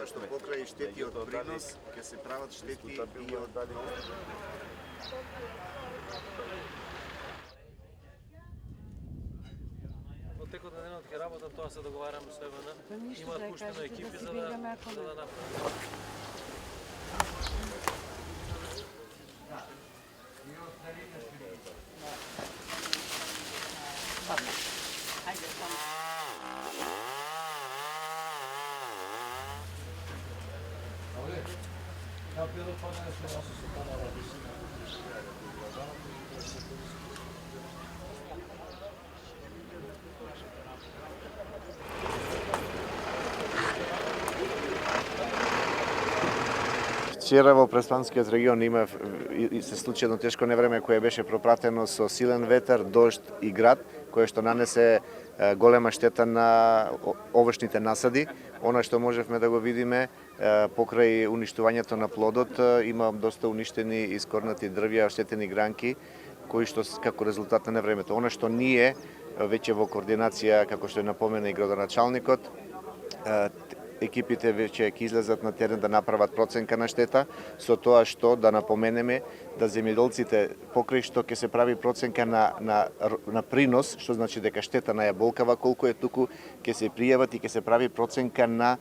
што покрај штети од принос ќе се прават штети и од Во текот на денот ќе работам, тоа се договараме со ЕВН. Имаат пуштено екипи за да направат. Вчера во Преспанскиот регион има и се случи едно тешко невреме кое беше пропратено со силен ветер, дожд и град, кое што нанесе голема штета на овошните насади. Она што можевме да го видиме покрај уништувањето на плодот, има доста уништени и искорнати дрвја, оштетени гранки, кои што како резултат на невремето. Она што ние веќе во координација, како што е напомена и градоначалникот, екипите веќе ќе излезат на терен да направат проценка на штета, со тоа што да напоменеме да земјоделците покрај што ќе се прави проценка на принос, што значи дека штета на јаболкава колку е, туку ќе се пријават и ќе се прави проценка на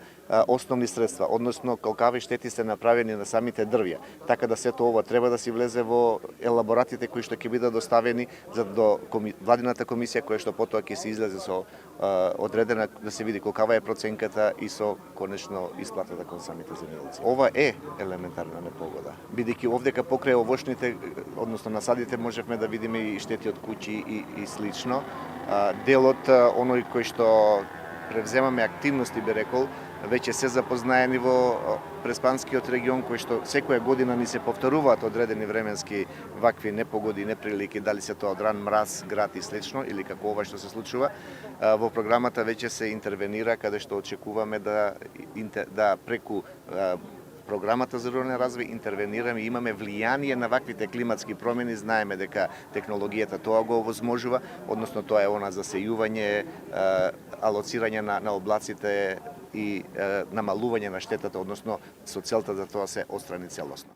основни средства, односно колкави штети се направени на самите дрвја. Така да сето ова треба да си влезе во елаборатите кои што ќе бидат доставени до владината комисија, која што потоа ќе се излезе со одредена да се види колкава е проценката и со конечно исплатата кон самите земјоделци. Ова е елементарна непогода, бидејќи овдека покрај овошните, односно насадите, можевме да видиме и штети од куќи и слично. Делот оној кој што превземаме активности, би рекол, веќе се запознаени во Преспанскиот регион, кој што секоја година ни се повторуваат одредени временски вакви непогоди и неприлики, дали се тоа од ран мраз, град и слично, или како ова што се случува. Во програмата веќе се интервенира, каде што очекуваме да преку програмата за рурален развој интервенираме и имаме влијание на ваквите климатски промени. Знаеме дека технологијата тоа го овозможува, односно тоа е она засејување, алоцирање на облаците и намалување на штетата, односно со целта да тоа се отстрани целосно.